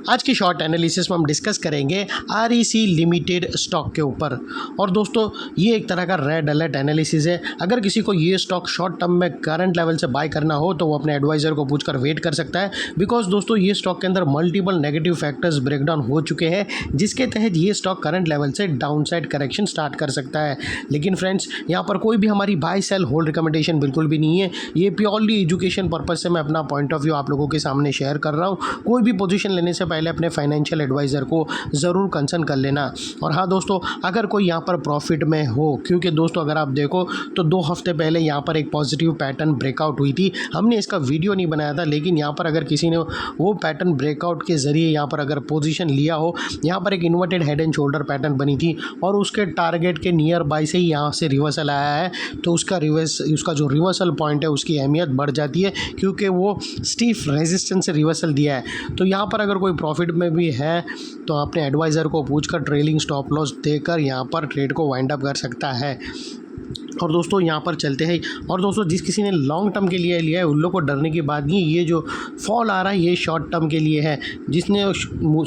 आज की short analysis में हम डिस्कस करेंगे आरईसी लिमिटेड स्टॉक के ऊपर। और दोस्तों ये एक तरह का रेड अलर्ट एनालिसिस है। अगर किसी को ये स्टॉक शॉर्ट टर्म में करंट लेवल से बाय करना हो तो वो अपने एडवाइज़र को पूछकर वेट कर सकता है, बिकॉज दोस्तों ये स्टॉक के अंदर मल्टीपल नेगेटिव फैक्टर्स ब्रेकडाउन हो चुके हैं जिसके तहत ये स्टॉक करंट लेवल से डाउन साइड करेक्शन स्टार्ट कर सकता है। लेकिन फ्रेंड्स यहाँ पर कोई भी हमारी बाय सेल होल्ड रिकमेंडेशन बिल्कुल भी नहीं है। ये प्योरली एजुकेशन पर्पज से मैं अपना पॉइंट ऑफ व्यू आप लोगों के सामने शेयर कर रहा हूँ। कोई भी पोजीशन लेने से पहले अपने फाइनेंशियल एडवाइज़र को ज़रूर कंसल्ट कर लेना। और हाँ दोस्तों, अगर कोई यहाँ पर प्रॉफिट में हो, क्योंकि दोस्तों अगर आप देखो तो 2 हफ्ते पहले यहाँ पर एक पॉजिटिव पैटर्न ब्रेकआउट हुई थी। हमने इसका वीडियो नहीं बनाया था, लेकिन यहाँ पर अगर किसी ने वो पैटर्न ब्रेकआउट के ज़रिए यहाँ पर अगर पोजीशन लिया हो, यहाँ पर एक inverted head and shoulder pattern बनी थी और उसके टारगेट के नियर बाय से ही यहाँ से रिवर्सल आया है, तो उसका जो रिवर्सल पॉइंट है उसकी अहमियत बढ़ जाती है, क्योंकि वो स्टीफ रेजिस्टेंस से रिवर्सल दिया है। तो यहाँ पर अगर कोई प्रॉफिट में भी है तो अपने एडवाइज़र को पूछकर ट्रेलिंग स्टॉप लॉस देकर यहाँ पर ट्रेड को वाइंड अप कर सकता है। और दोस्तों यहाँ पर चलते हैं। और दोस्तों जिस किसी ने लॉन्ग टर्म के लिए लिया है उन लोगों को डरने की बात नहीं, ये जो फॉल आ रहा है ये शॉर्ट टर्म के लिए है। जिसने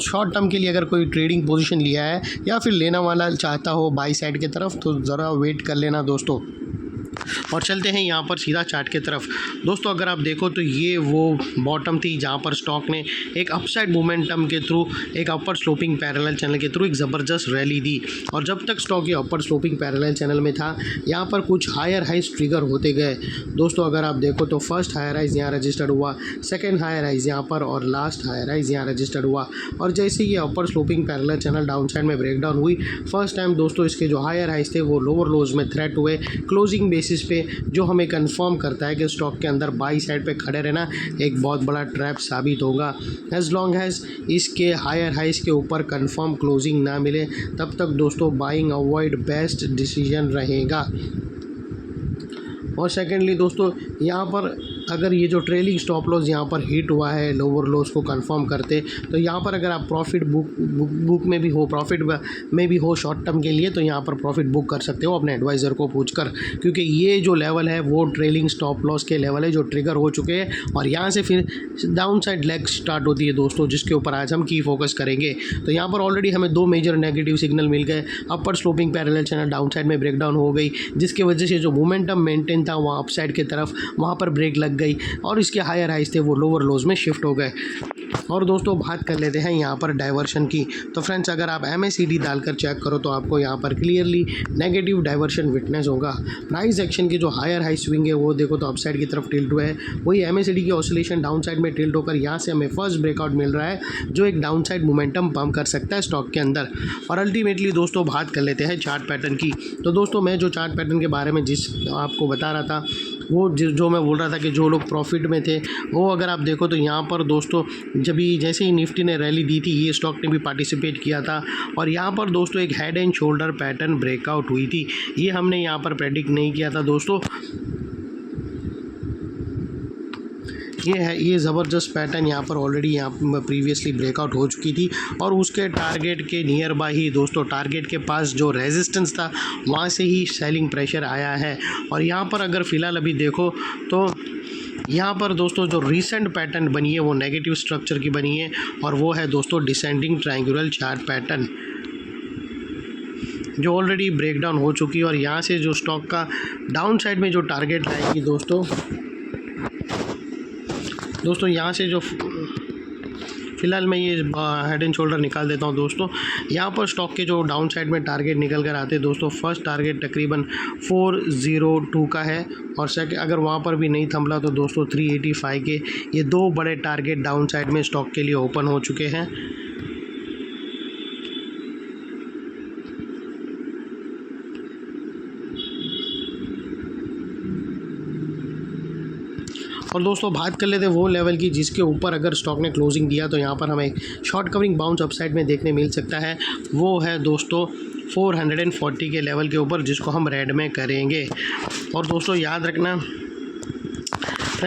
शॉर्ट टर्म के लिए अगर कोई ट्रेडिंग पोजीशन लिया है या फिर लेना वाला चाहता हो बाई साइड की तरफ, तो ज़रा वेट कर लेना दोस्तों। और चलते हैं यहाँ पर सीधा चार्ट की तरफ। दोस्तों अगर आप देखो तो ये वो बॉटम थी जहाँ पर स्टॉक ने एक अपसाइड मोमेंटम के थ्रू एक अपर स्लोपिंग पैरेलल चैनल के थ्रू एक ज़बरदस्त रैली दी। और जब तक स्टॉक ये अपर स्लोपिंग पैरेलल चैनल में था, यहाँ पर कुछ हायर हाइज ट्रिगर होते गए। दोस्तों अगर आप देखो तो फर्स्ट हायर हाइज यहाँ रजिस्टर्ड हुआ, सेकेंड हायर हाइज यहाँ पर और लास्ट हायर हाइज यहाँ रजिस्टर्ड हुआ। और जैसे ये upper sloping parallel channel down side में ब्रेकडाउन हुई, फर्स्ट टाइम दोस्तों इसके जो हायर हाइज थे वो लोअर लोज में थ्रेट हुए क्लोजिंग बेसिस पे, जो हमें कंफर्म करता है कि स्टॉक के अंदर बाई साइड पे खड़े रहना एक बहुत बड़ा ट्रैप साबित होगा। एज लॉन्ग एज इसके हायर हाइज के ऊपर कंफर्म क्लोजिंग ना मिले तब तक दोस्तों बाइंग अवॉइड बेस्ट डिसीजन रहेगा। और सेकेंडली दोस्तों यहाँ पर अगर ये जो ट्रेलिंग स्टॉप लॉस यहाँ पर हिट हुआ है लोअर लॉस को कंफर्म करते, तो यहाँ पर अगर आप प्रॉफिट बुक में भी हो, प्रॉफिट में भी हो शॉर्ट टर्म के लिए, तो यहाँ पर प्रॉफिट बुक कर सकते हो अपने एडवाइज़र को पूछकर, क्योंकि ये जो लेवल है वो ट्रेलिंग स्टॉप लॉस के लेवल है जो ट्रिगर हो चुके हैं। और यहाँ से फिर डाउन साइड लेग स्टार्ट होती है दोस्तों, जिसके ऊपर आज हम की फोकस करेंगे। तो यहाँ पर ऑलरेडी हमें 2 मेजर नेगेटिव सिग्नल मिल गए। Upper sloping parallel channel down side में ब्रेकडाउन हो गई, जिसकी वजह से जो मोमेंटम मेंटेन था वहाँ अप साइड की तरफ वहाँ पर ब्रेक लग गई और इसके हायर हाइज थे वो लोअर लोज में शिफ्ट हो गए। और दोस्तों बात कर लेते हैं यहाँ पर डाइवर्शन की। तो फ्रेंड्स अगर आप MACD डालकर चेक करो तो आपको यहाँ पर क्लियरली नेगेटिव डाइवर्शन विटनेस होगा। प्राइस एक्शन की जो हायर हाई स्विंग है वो देखो तो अपसाइड की तरफ टिल्ट हुआ है, वही MACD की ऑसिलेशन डाउन साइड में टिल्ट होकर यहाँ से हमें फर्स्ट ब्रेकआउट मिल रहा है जो एक डाउन साइड मोमेंटम पम्प कर सकता है स्टॉक के अंदर। और अल्टीमेटली दोस्तों बात कर लेते हैं चार्ट पैटर्न की। तो दोस्तों मैं जो चार्ट पैटर्न के बारे में जिस आपको बता रहा था, वो जो मैं बोल रहा था कि जो लोग प्रॉफिट में थे वो अगर आप देखो तो यहाँ पर दोस्तों जैसे ही निफ्टी ने रैली दी थी ये स्टॉक ने भी पार्टिसिपेट किया था। और यहाँ पर दोस्तों एक head and shoulder pattern breakout हुई थी, ये हमने यहाँ पर प्रेडिक्ट नहीं किया था दोस्तों। ये ज़बरदस्त पैटर्न यहाँ पर ऑलरेडी यहाँ प्रीवियसली ब्रेकआउट हो चुकी थी और उसके टारगेट के नियर बाय ही दोस्तों टारगेट के पास जो रेजिस्टेंस था वहाँ से ही सेलिंग प्रेशर आया है। और यहाँ पर अगर फ़िलहाल अभी देखो तो यहाँ पर दोस्तों जो रीसेंट पैटर्न बनी है वो नेगेटिव स्ट्रक्चर की बनी है और वो है दोस्तों डिसेंडिंग ट्रायंगुलर चार्ट पैटर्न जो ऑलरेडी ब्रेकडाउन हो चुकी है। और यहाँ से जो स्टॉक का डाउन साइड में जो टारगेट लाएगी दोस्तों यहाँ से जो फ़िलहाल मैं ये हेड एंड शोल्डर निकाल देता हूँ दोस्तों। यहाँ पर स्टॉक के जो डाउन साइड में टारगेट निकल कर आते हैं दोस्तों, फर्स्ट टारगेट तकरीबन 402 का है और सेकंड अगर वहाँ पर भी नहीं थमला तो दोस्तों 385 के ये 2 बड़े टारगेट डाउन साइड में स्टॉक के लिए ओपन हो चुके हैं। और दोस्तों बात कर लेते हैं वो लेवल की जिसके ऊपर अगर स्टॉक ने क्लोजिंग दिया तो यहाँ पर हमें शॉर्ट कवरिंग बाउंस अपसाइड में देखने मिल सकता है। वो है दोस्तों 440 के लेवल के ऊपर, जिसको हम रेड में करेंगे। और दोस्तों याद रखना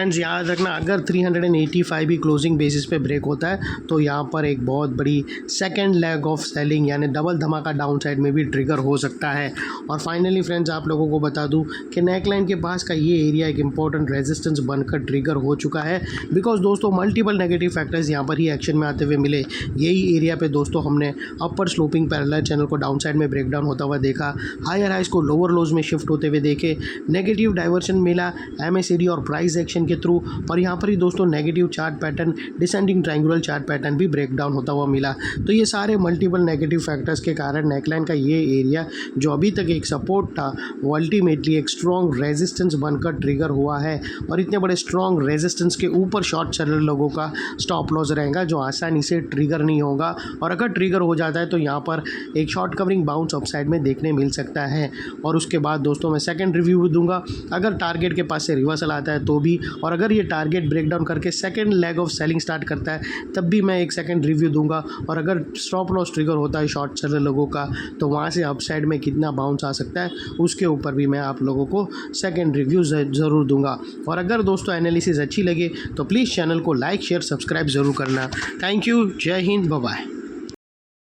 फ्रेंड्स याद रखना, अगर 385 भी क्लोजिंग बेसिस पे ब्रेक होता है तो यहाँ पर एक बहुत बड़ी सेकंड लेग ऑफ सेलिंग यानी डबल धमाका डाउन साइड में भी ट्रिगर हो सकता है। और फाइनली फ्रेंड्स आप लोगों को बता दूं कि नेकलाइन के पास का ये एरिया एक इंपॉर्टेंट रेजिस्टेंस बनकर ट्रिगर हो चुका है, बिकॉज दोस्तों मल्टीपल नेगेटिव फैक्टर्स यहाँ पर ही एक्शन में आते हुए मिले। यही एरिया पे दोस्तों हमने अपर स्लोपिंग पैरेलल चैनल को डाउन साइड में ब्रेक डाउन होता हुआ देखा, हायर हाइज को लोअर लोज में शिफ्ट होते हुए देखे, नेगेटिव डाइवर्शन मिला MACD और प्राइस एक्शन के थ्रू, और यहाँ पर ही दोस्तों negative chart pattern, descending triangular chart pattern भी ब्रेक डाउन होता हुआ मिला। तो ये सारे मल्टीपल नेगेटिव फैक्टर्स के कारण नेकलाइन का ये एरिया जो अभी तक एक सपोर्ट था वो अल्टीमेटली एक स्ट्रॉन्ग रेजिस्टेंस बनकर ट्रिगर हुआ है। और इतने बड़े स्ट्रॉन्ग रेजिस्टेंस के ऊपर शॉर्ट सेलर लोगों का स्टॉप लॉस रहेगा जो आसानी से ट्रिगर नहीं होगा, और अगर ट्रिगर हो जाता है तो यहाँ पर एक शॉर्ट कवरिंग बाउंस अपसाइड में देखने मिल सकता है। और उसके बाद दोस्तों मैं सेकंड रिव्यू दूंगा अगर टारगेट के पास से रिवर्सल आता है तो भी, और अगर ये टारगेट ब्रेकडाउन करके second leg of selling start करता है तब भी मैं एक सेकंड रिव्यू दूंगा। और अगर स्टॉप लॉस ट्रिगर होता है शॉर्ट सेलर लोगों का तो वहाँ से अपसाइड में कितना बाउंस आ सकता है उसके ऊपर भी मैं आप लोगों को सेकंड रिव्यू ज़रूर दूंगा। और अगर दोस्तों एनालिसिस अच्छी लगे तो प्लीज़ चैनल को लाइक शेयर सब्सक्राइब ज़रूर करना। थैंक यू, जय हिंद, बाय बाय।